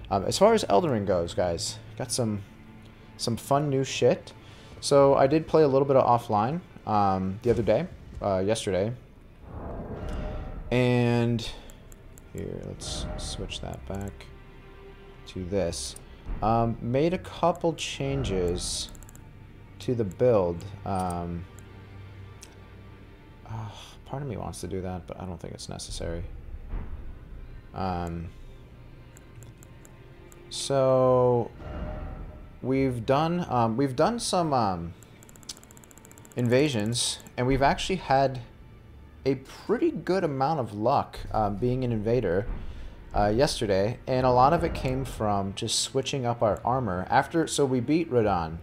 As far as Elden Ring goes, guys, got some fun new shit. So I did play a little bit of offline the other day, yesterday, and here, let's switch that back to this. Made a couple changes to the build. Part of me wants to do that, but I don't think it's necessary. So we've done some invasions, and we've actually had a pretty good amount of luck being an invader yesterday, and a lot of it came from just switching up our armor. So we beat Radon.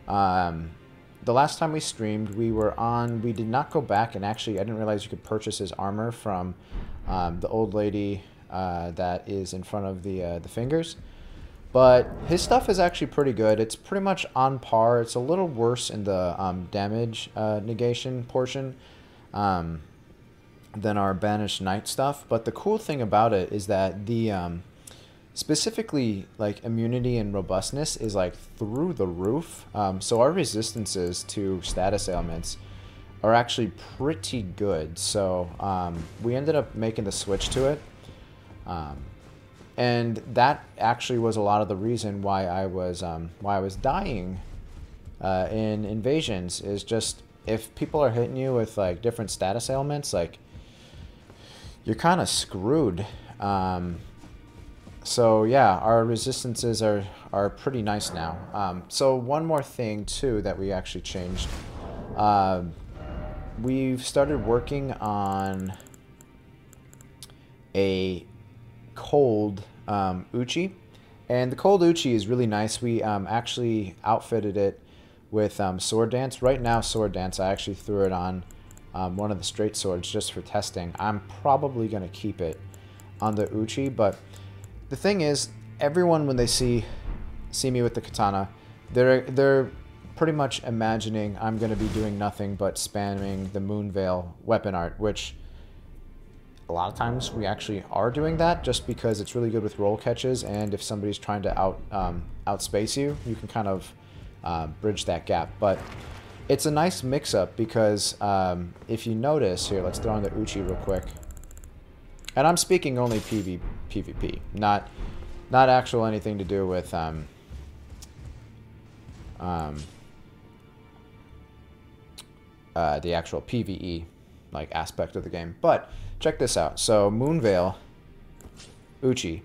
The last time we streamed, we did not go back, and actually I didn't realize you could purchase his armor from the old lady that is in front of the fingers. But his stuff is actually pretty good. It's pretty much on par. It's a little worse in the damage negation portion than our Banished Knight stuff. But the cool thing about it is that the specifically like immunity and robustness is like through the roof. So our resistances to status ailments are actually pretty good. So we ended up making the switch to it. And that actually was a lot of the reason why I was dying in invasions, is just if people are hitting you with like different status ailments, like you're kind of screwed. So yeah, our resistances are pretty nice now. So one more thing too that we actually changed. We've started working on a cold Uchi, and the cold Uchi is really nice. We actually outfitted it with sword dance. Right now, sword dance, I actually threw it on one of the straight swords just for testing. I'm probably gonna keep it on the Uchi, but the thing is, everyone when they see me with the katana, they're pretty much imagining I'm gonna be doing nothing but spamming the Moonveil weapon art, which a lot of times we actually are doing that just because it's really good with roll catches, and if somebody's trying to outspace you, you can kind of bridge that gap. But it's a nice mix-up because if you notice here, let's throw on the Uchi real quick. And I'm speaking only PvP, not actual anything to do with the actual PvE like aspect of the game. But check this out. So Moonveil Uchi,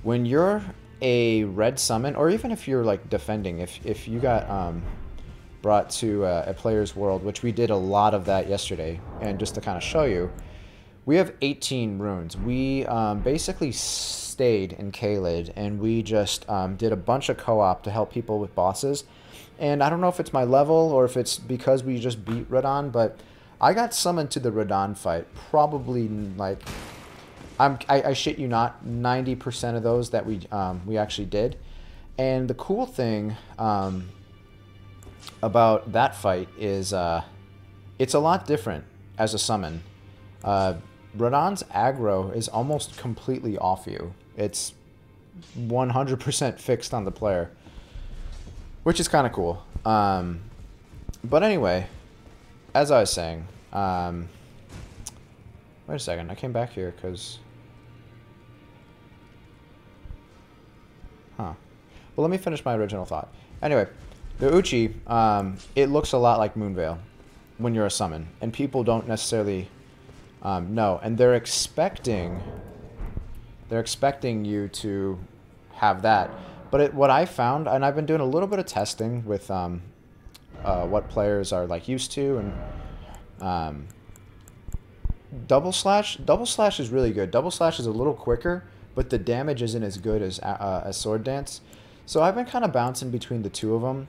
when you're a red summon, or even if you're like defending, if you got brought to a player's world, which we did a lot of that yesterday, and just to kind of show you, we have 18 runes. We basically stayed in Caelid, and we just did a bunch of co-op to help people with bosses. And I don't know if it's my level or if it's because we just beat Radon, but I got summoned to the Radon fight. Probably like, I shit you not, 90% of those that we actually did. And the cool thing about that fight is it's a lot different as a summon. Radon's aggro is almost completely off you. It's 100% fixed on the player, which is kind of cool. But anyway, as I was saying, wait a second, I came back here because... Well, let me finish my original thought. Anyway, the Uchi, it looks a lot like Moonveil when you're a summon, and people don't necessarily know, and they're expecting you to have that. But what I found, and I've been doing a little bit of testing with what players are like used to, and double slash is really good. Double slash is a little quicker, but the damage isn't as good as sword dance. So I've been kind of bouncing between the two of them.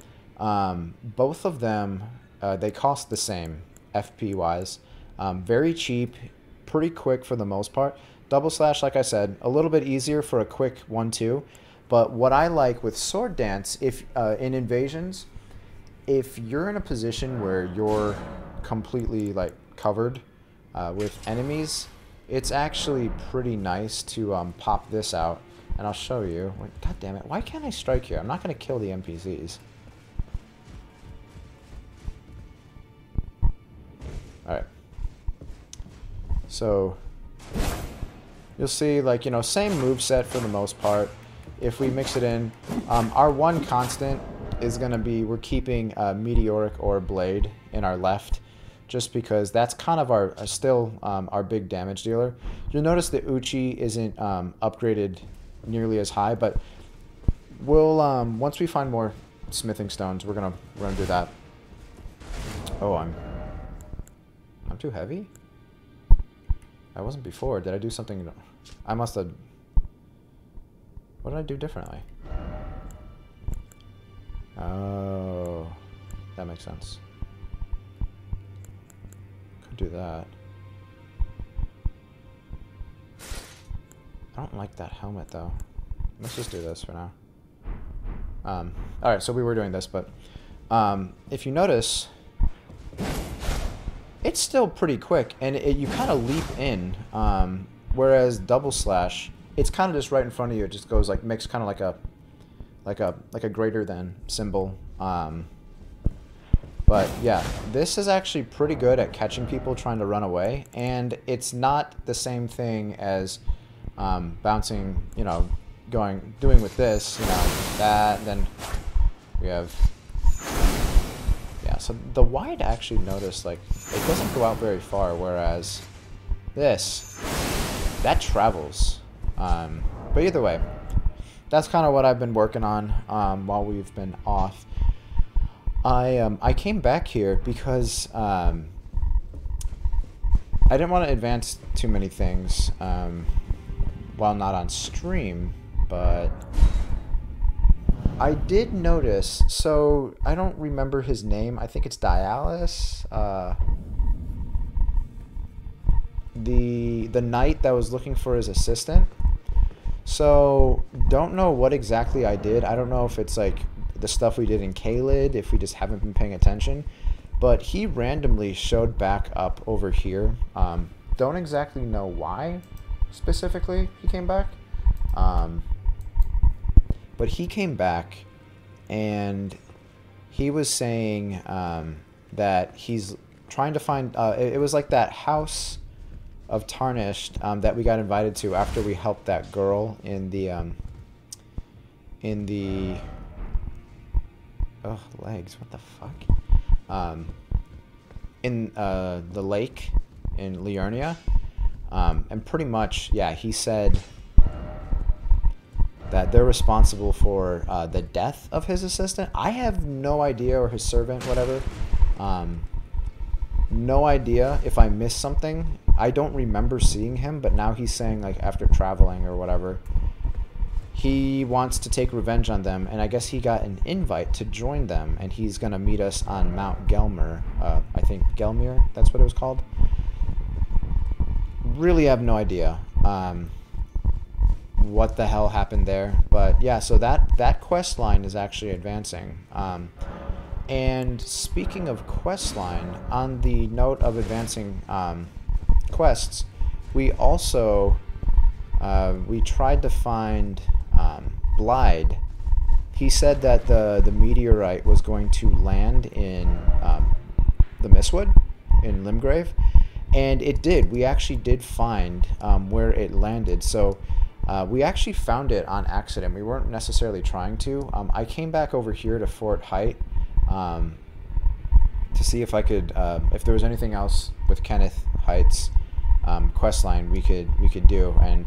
Both of them, they cost the same FP wise. Very cheap, pretty quick for the most part. Double slash, like I said, a little bit easier for a quick 1-2. But what I like with sword dance, if in invasions, if you're in a position where you're completely like covered with enemies, it's actually pretty nice to pop this out And I'll show you. God damn it. Why can't I strike here? I'm not going to kill the NPCs. Alright. So, you'll see, like, you know, same moveset for the most part. If we mix it in, our one constant is going to be, we're keeping Meteoric or Blade in our left, just because that's kind of our still our big damage dealer. You'll notice the Uchi isn't upgraded nearly as high, but we'll once we find more smithing stones, we're gonna do that. Oh, I'm too heavy? I wasn't before. Did I do something? I must have... What did I do differently? Oh, that makes sense. Could do that. I don't like that helmet though. Let's just do this for now. Alright, so we were doing this, but if you notice, it's still pretty quick, and you kind of leap in, whereas double slash, it's kind of just right in front of you. It just goes like, makes kind of like a greater than symbol. But yeah, this is actually pretty good at catching people trying to run away, and it's not the same thing as bouncing, you know, doing with this, you know, that, then we have... Yeah, so the wide actually noticed, like, it doesn't go out very far, whereas this, that travels. But either way, that's kind of what I've been working on while we've been off. I came back here because I didn't want to advance too many things while not on stream, but I did notice, so I don't remember his name. I think it's Dialis. The knight that was looking for his assistant. So don't know what exactly I did. I don't know if it's like the stuff we did in Caelid, if we just haven't been paying attention. But he randomly showed back up over here. Don't exactly know why specifically he came back. But he came back, and he was saying that he's trying to find... it was like that house of Tarnished that we got invited to after we helped that girl in the... Oh, legs, what the fuck? In the lake in Liurnia. And pretty much, yeah, he said that they're responsible for the death of his assistant. I have no idea, or his servant, whatever. No idea if I missed something. I don't remember seeing him, but now he's saying, like, after traveling or whatever, he wants to take revenge on them, and I guess he got an invite to join them, and he's going to meet us on Mount Gelmir. I think Gelmir, that's what it was called. Really have no idea what the hell happened there, but yeah, so that quest line is actually advancing. And speaking of quest line, on the note of advancing quests, we also we tried to find Blide. He said that the meteorite was going to land in the Mistwood in Limgrave, and it did. We actually did find where it landed, so we actually found it on accident. We weren't necessarily trying to. I came back over here to Fort Height to see if I could, if there was anything else with Kenneth Heights questline we could do, and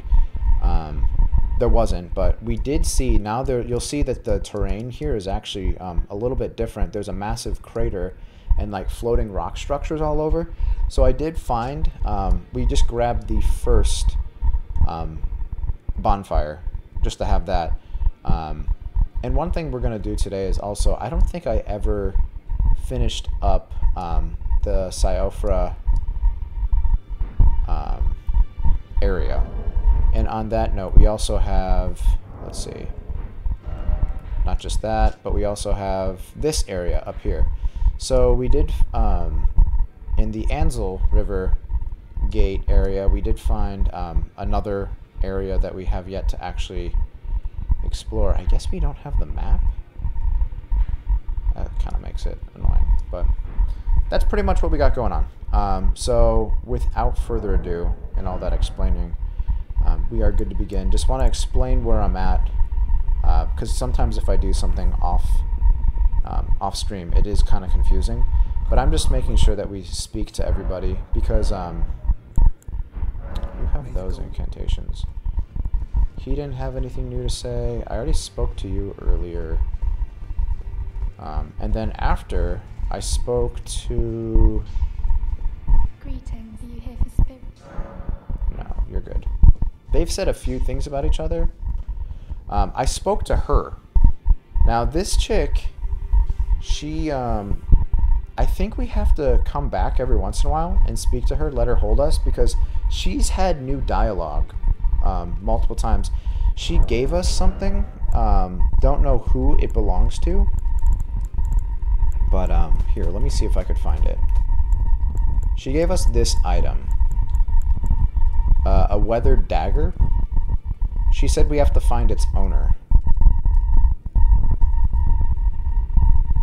there wasn't. But we did see, now there you'll see that the terrain here is actually a little bit different. There's a massive crater and like floating rock structures all over. So I did find, we just grabbed the first bonfire just to have that. And one thing we're going to do today is also, I don't think I ever finished up the Siofra area. And on that note, we also have, let's see, not just that, but we also have this area up here. So we did, in the Ansel River Gate area, we did find another area that we have yet to actually explore. I guess we don't have the map. That kind of makes it annoying, but that's pretty much what we got going on. So without further ado and all that explaining, we are good to begin. Just want to explain where I'm at, because sometimes if I do something off stream, it is kind of confusing. But I'm just making sure that we speak to everybody, because you have those incantations. He didn't have anything new to say. I already spoke to you earlier. And then after, I spoke to... Greetings, are you here for spirit? No, you're good. They've said a few things about each other. I spoke to her. Now, this chick, she, I think we have to come back every once in a while and speak to her, let her hold us, because she's had new dialogue multiple times. She gave us something. Don't know who it belongs to. But here, let me see if I could find it. She gave us this item. A weathered dagger. She said we have to find its owner.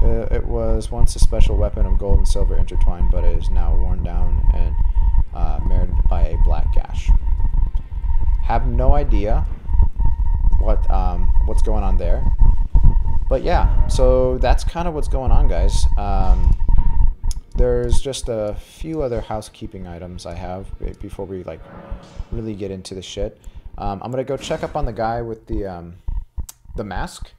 It was once a special weapon of gold and silver intertwined, but it is now worn down and marred by a black gash. Have no idea what's going on there. But yeah, so that's kind of what's going on, guys. There's just a few other housekeeping items I have before we like really get into the shit. I'm gonna go check up on the guy with the mask.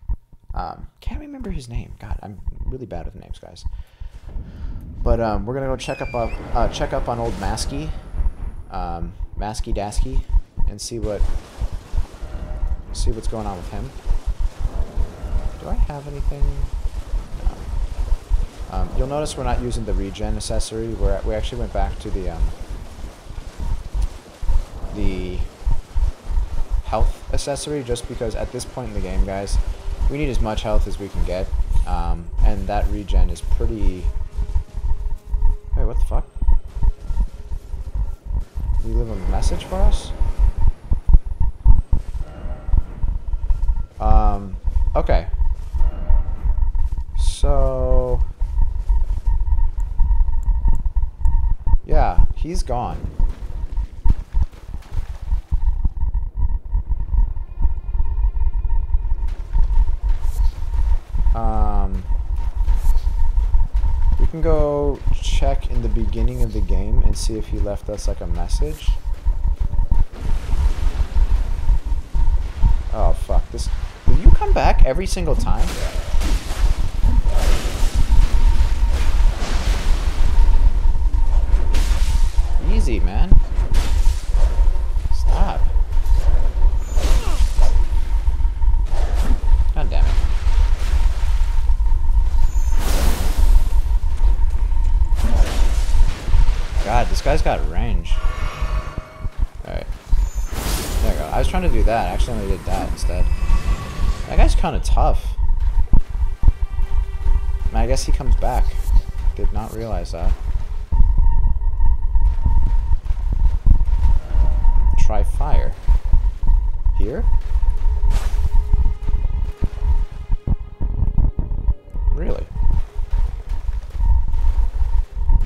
Can't remember his name. God, I'm really bad with names, guys. But we're gonna go check up on old Masky, Masky Dasky, and see what's going on with him. Do I have anything? No. You'll notice we're not using the regen accessory. We actually went back to the health accessory, just because at this point in the game, guys, we need as much health as we can get, and that regen is pretty... Wait, what the fuck? You leave a message for us? Okay. So... yeah, he's gone. We can go check in the beginning of the game and see if he left us like a message. Oh fuck, this... Will you come back every single time? Easy, man. Stop. God damn it. God, this guy's got range. Alright. There we go. I was trying to do that. I accidentally did that instead. That guy's kind of tough. I guess he comes back. Did not realize that. Try fire. Here? Really?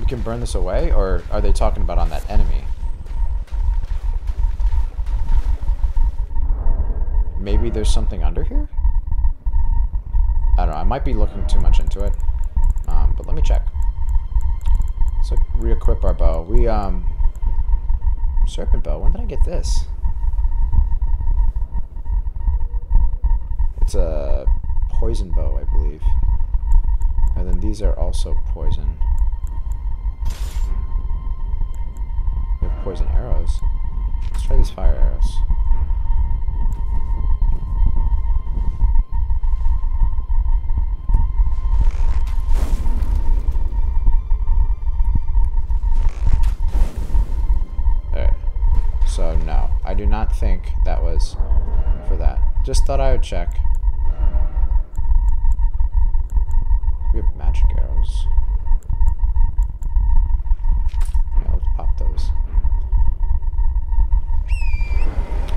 We can burn this away, or are they talking about on that enemy? Maybe there's something under here? I don't know, I might be looking too much into it. But let me check. Let's re-equip our bow. We, Serpent bow, when did I get this? It's a poison bow, I believe. And then these are also poison. We have poison arrows. Let's try these fire arrows. So no, I do not think that was for that. Just thought I would check. We have magic arrows. Yeah, let's pop those.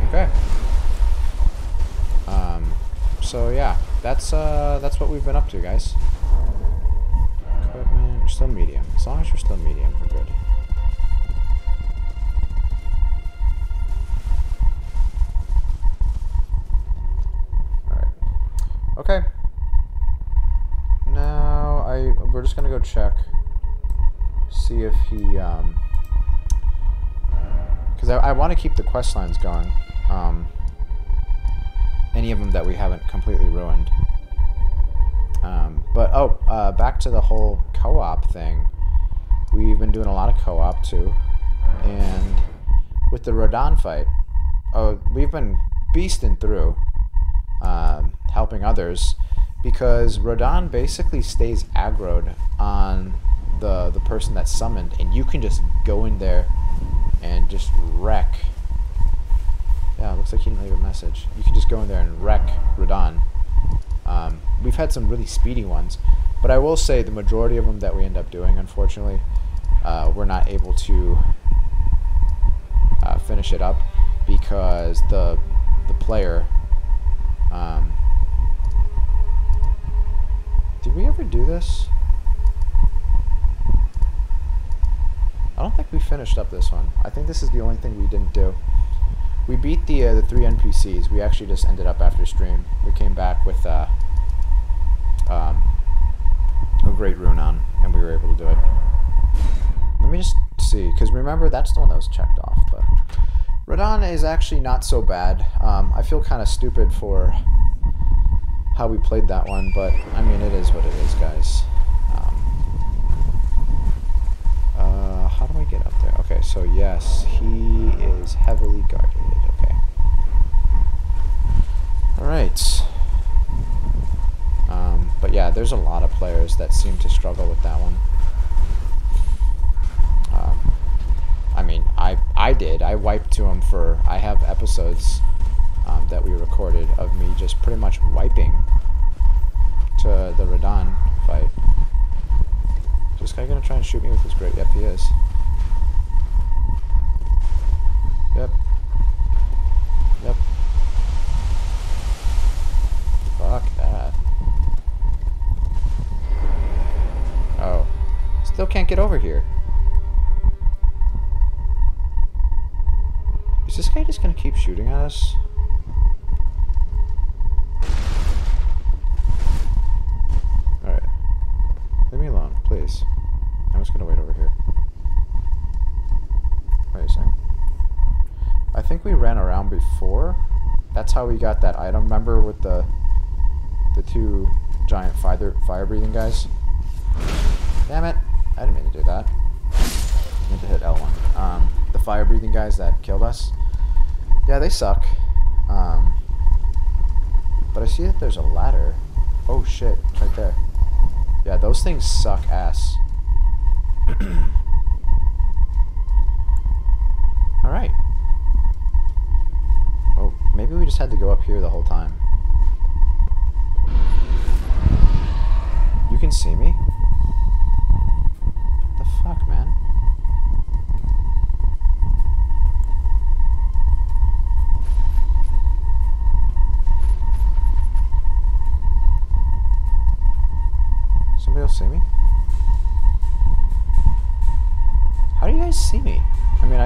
Okay. So yeah, that's what we've been up to, guys. Equipment, you're still medium. As long as you're still medium, we're good. Alright. Okay. Now we're just gonna go check. See if he because I want to keep the quest lines going. Any of them that we haven't completely ruined. But back to the whole co-op thing. We've been doing a lot of co-op too, and with the Radahn fight, we've been beasting through, helping others, because Radahn basically stays aggroed on the person that's summoned, and you can just go in there and just wreck. Yeah, it looks like he didn't leave a message. You can just go in there and wreck Radahn. We've had some really speedy ones, but I will say the majority of them that we end up doing, unfortunately, we're not able to finish it up because the player. Did we ever do this? I don't think we finished up this one. I think this is the only thing we didn't do. We beat the 3 NPCs. We actually just ended up after stream. We came back with a great rune on, and we were able to do it. Let me just see, because remember, that's the one that was checked off. But Radahn is actually not so bad. I feel kind of stupid for how we played that one, but I mean, it is what it is, guys. How do I get up there? Okay, so yes, he is heavily guarded. Okay. Alright. But yeah, there's a lot of players that seem to struggle with that one. I mean, I did. I wiped to him for... I have episodes that we recorded of me just pretty much wiping to the Radahn fight. Is this guy gonna try and shoot me with his great? Yep, he is. Yep. Yep. Fuck that. Oh. Still can't get over here. Is this guy just gonna keep shooting at us? Alright. Leave me alone, please. I'm just gonna wait over here. Wait a second. I think we ran around before. That's how we got that item. Remember with the 2 giant fire-breathing guys? Damn it. I didn't mean to do that. I meant to hit L1. The fire-breathing guys that killed us. Yeah, they suck. But I see that there's a ladder. Oh shit, it's right there. Yeah, those things suck ass. Alright. Oh, maybe we just had to go up here the whole time. You can see me? What the fuck, man? Somebody else see me? How do you guys see me? I mean,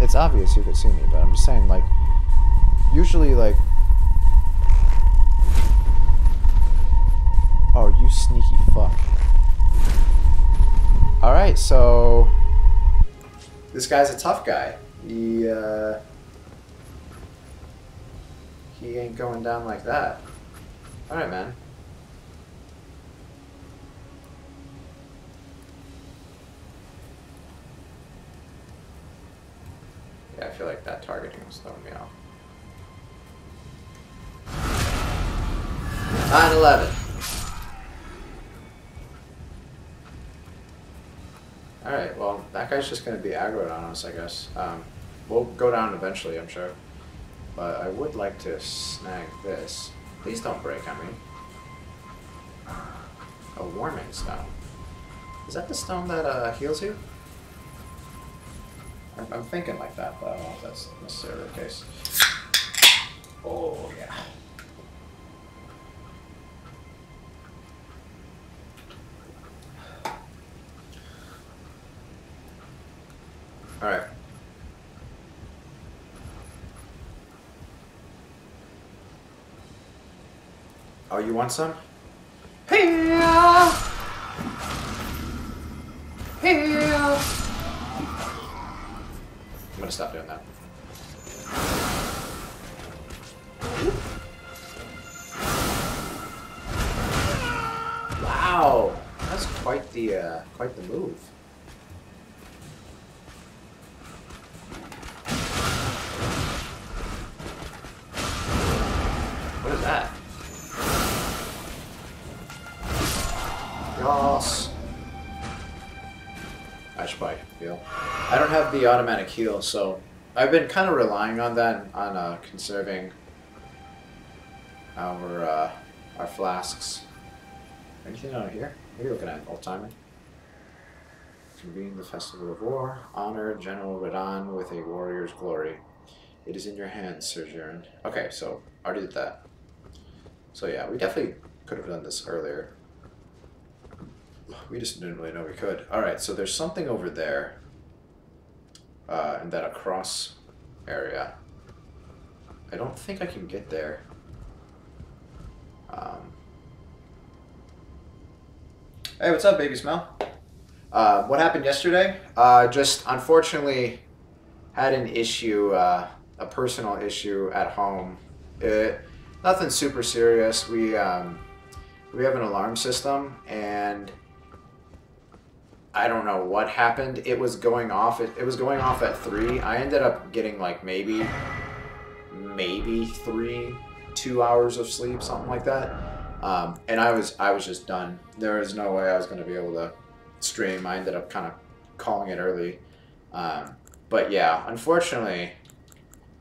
it's obvious you could see me, but I'm just saying, like, usually, like... Oh, you sneaky fuck. Alright, so... This guy's a tough guy. He ain't going down like that. Alright, man. Yeah, I feel like that targeting was throwing me off. 9/11. Alright, well, that guy's just going to be aggroed on us, I guess. We'll go down eventually, I'm sure. But I would like to snag this. Please don't break on me. A warming stone. Is that the stone that heals you? I'm thinking like that, but I don't know if that's necessarily the case. Oh, yeah. Alright. Oh, you want some? Here! Here! I'm gonna stop doing that. Wow! That's quite the move. What is that? Yas. I should probably heal. I don't have the automatic heal, so I've been kind of relying on that, on conserving our flasks. Anything out here? What are you looking at, old timer? Convene the Festival of War. Honor General Radon with a warrior's glory. It is in your hands, Sir Jiren. Okay, so already did that. So yeah, we definitely could have done this earlier. We just didn't really know we could. Alright, so there's something over there. In that across area. I don't think I can get there. Hey, what's up, baby smell? What happened yesterday? Just unfortunately had an issue, a personal issue at home. Nothing super serious. We have an alarm system, and I don't know what happened. It was going off. It was going off at 3. I ended up getting like maybe 2 hours of sleep, something like that. And I was just done. There was no way I was going to be able to stream. I ended up kind of calling it early. But yeah, unfortunately,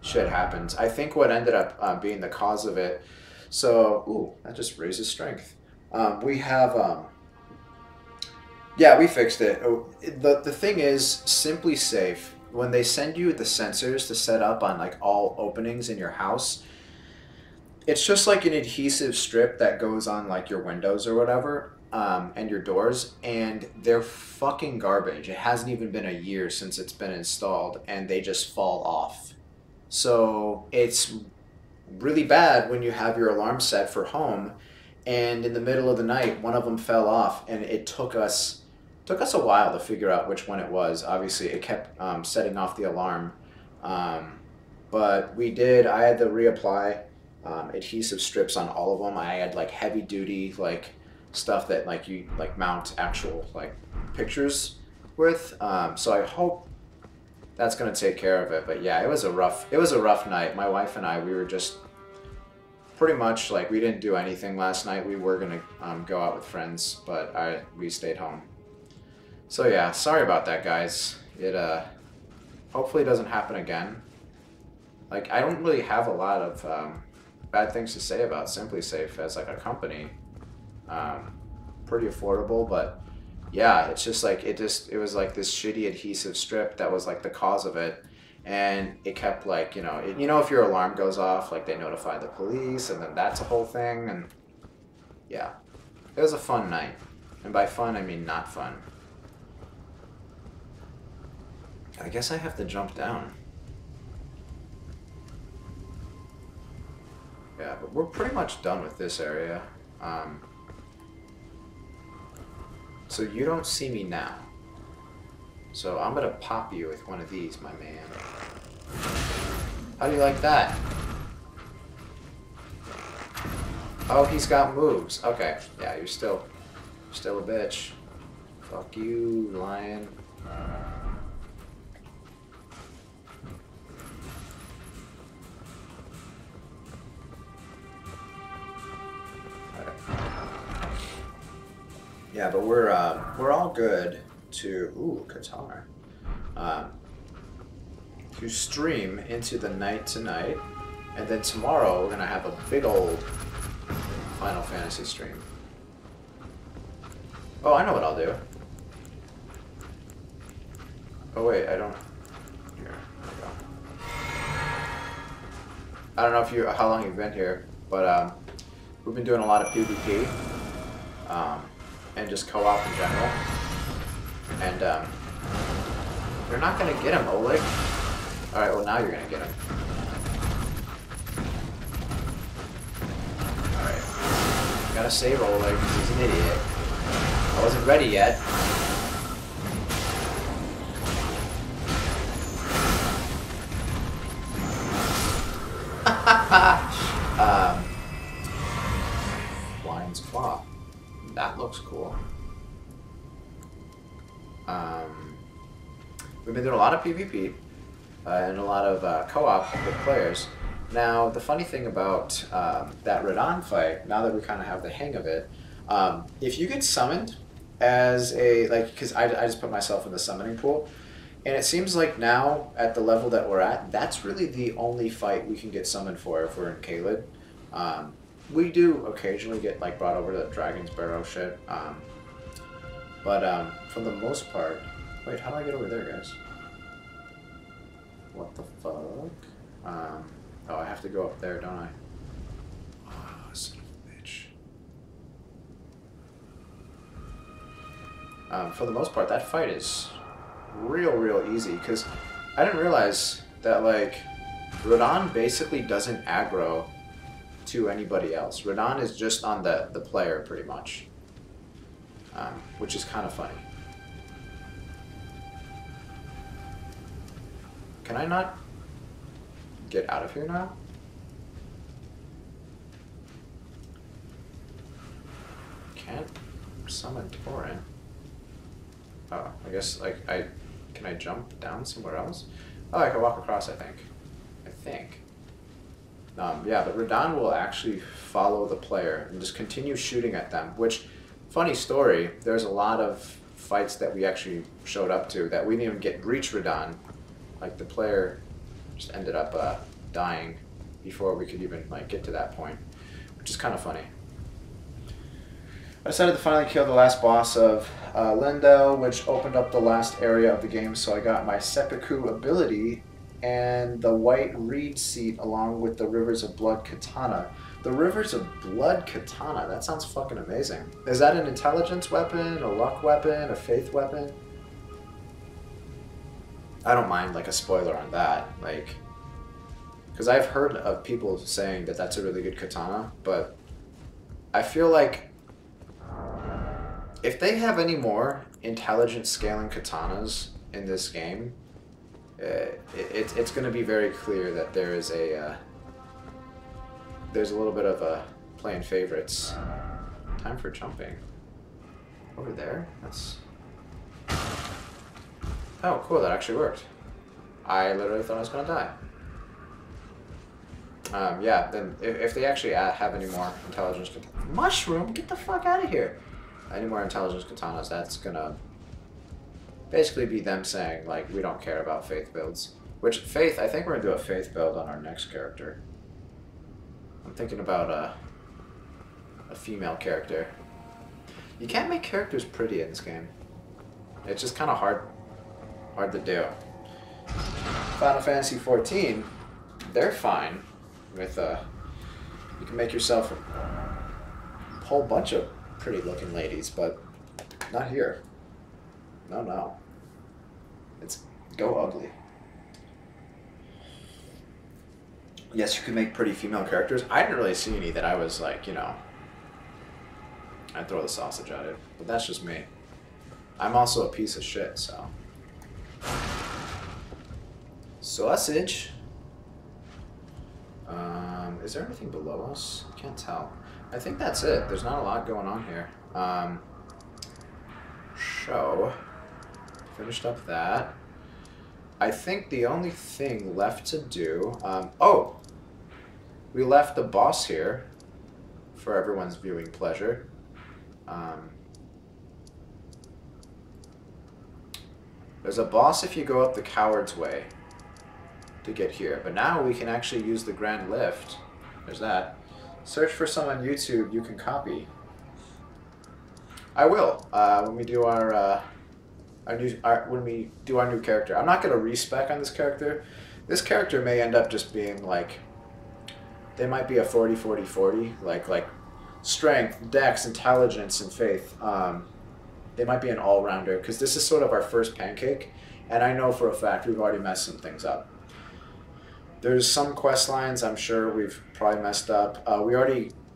shit happens. I think what ended up being the cause of it. So, ooh, that just raises strength. We have. Yeah, we fixed it. The thing is, Simply Safe, when they send you the sensors to set up on like all openings in your house, it's just like an adhesive strip that goes on like your windows or whatever, and your doors, and they're fucking garbage. It hasn't even been a year since it's been installed, and they just fall off. So it's really bad when you have your alarm set for home, and in the middle of the night, one of them fell off, and it took us a while to figure out which one it was. Obviously, it kept setting off the alarm, but we did. I had to reapply adhesive strips on all of them. I had like heavy duty like stuff that like you like mount actual like pictures with. So I hope that's gonna take care of it. But yeah, it was a rough night. My wife and I, we were just pretty much like, we didn't do anything last night. We were gonna go out with friends, but we stayed home. So yeah, sorry about that, guys. It hopefully doesn't happen again. Like, I don't really have a lot of bad things to say about Simply Safe as like a company. Pretty affordable, but yeah, it's just like it was like this shitty adhesive strip that was like the cause of it, and it kept like, you know, if your alarm goes off, like they notify the police, and then that's a whole thing. And yeah, it was a fun night, and by fun I mean not fun. I guess I have to jump down. Yeah, but we're pretty much done with this area. So you don't see me now. So I'm gonna pop you with one of these, my man. How do you like that? Oh, he's got moves. Okay, yeah, you're still a bitch. Fuck you, lion. Yeah, but we're all good to Qatar, to stream into the night tonight, and then tomorrow we're gonna have a big old Final Fantasy stream. Oh, I know what I'll do. Oh wait, I don't. Here, there we go. I don't know how long you've been here, but we've been doing a lot of PvP. And just co-op in general. And You're not gonna get him, Oleg. Alright, well now you're gonna get him. Alright. Gotta save Oleg, he's an idiot. I wasn't ready yet. Lion's Claw. That looks cool. We've been doing a lot of PvP and a lot of co-op with players. Now, the funny thing about that Radon fight, now that we kind of have the hang of it, if you get summoned as a, like, because I just put myself in the summoning pool, and it seems like now, at the level that we're at, that's really the only fight we can get summoned for if we're in Caelid. We do occasionally get, like, brought over to the Dragon's Barrow shit, but for the most part... Wait, how do I get over there, guys? What the fuck? Oh, I have to go up there, don't I? Oh, son of a bitch. For the most part, that fight is real easy, because I didn't realize that, like, Radon basically doesn't aggro to anybody else. Radon is just on the player, pretty much. Which is kind of funny. Can I not get out of here now? Can't summon Torin. Oh, I guess, like, can I jump down somewhere else? Oh, I can walk across, I think. Yeah, but Radon will actually follow the player and just continue shooting at them, which, funny story, there's a lot of fights that we actually showed up to that we didn't even get reach Radon. Like, the player just ended up dying before we could even, like, get to that point, which is kind of funny. I decided to finally kill the last boss of Lindell, which opened up the last area of the game, so I got my Seppuku ability and the White Reed Seat along with the Rivers of Blood Katana. The Rivers of Blood Katana, that sounds fucking amazing. Is that an intelligence weapon, a luck weapon, a faith weapon? I don't mind, like, a spoiler on that, like, because I've heard of people saying that that's a really good katana, but I feel like if they have any more intelligent scaling katanas in this game, it's going to be very clear that there is there's a little bit of a playing favorites. Time for jumping. Over there? That's... Oh, cool, that actually worked. I literally thought I was going to die. Yeah, then if they actually have any more intelligence... Mushroom? Get the fuck out of here! Any more intelligence katanas, that's going to basically be them saying, like, we don't care about faith builds. Which, faith, I think we're going to do a faith build on our next character. I'm thinking about a female character. You can't make characters pretty in this game. It's just kind of hard to do. Final Fantasy XIV, they're fine with, you can make yourself a whole bunch of pretty looking ladies, but not here. No. It's go ugly. Yes, you can make pretty female characters. I didn't really see any that I was like, you know, I'd throw the sausage at it, but that's just me. I'm also a piece of shit, so. Sausage. Is there anything below us? I can't tell. I think that's it. There's not a lot going on here. Show. Finished up that. I think the only thing left to do... oh! We left the boss here for everyone's viewing pleasure. There's a boss if you go up the Coward's Way to get here, but now we can actually use the Grand Lift. There's that. Search for some on YouTube you can copy. I will when we do our new character. I'm not gonna respec on this character. This character may end up just being like, they might be a 40-40-40, like strength, dex, intelligence, and faith. They might be an all-rounder because this is sort of our first pancake, And I know for a fact we've already messed some things up. There's some quest lines I'm sure we've probably messed up.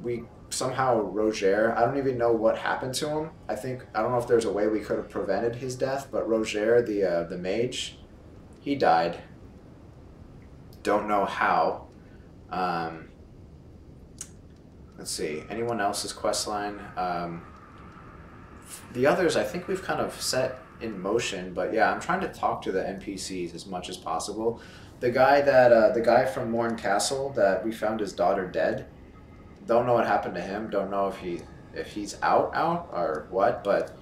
We somehow Roger, I don't even know what happened to him. I don't know if there's a way we could have prevented his death, but Roger, the mage, he died. Don't know how. Let's see. Anyone else's quest line? The others, I think we've kind of set in motion, but yeah, I'm trying to talk to the NPCs as much as possible. The guy from Morn Castle that we found his daughter dead. Don't know what happened to him. Don't know if he's out or what. But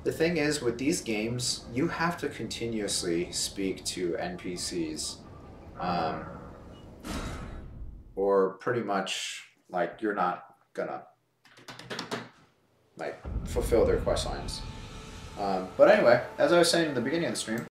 the thing is, with these games, you have to continuously speak to NPCs, or pretty much like you're not gonna like fulfill their quest lines. But anyway, as I was saying in the beginning of the stream,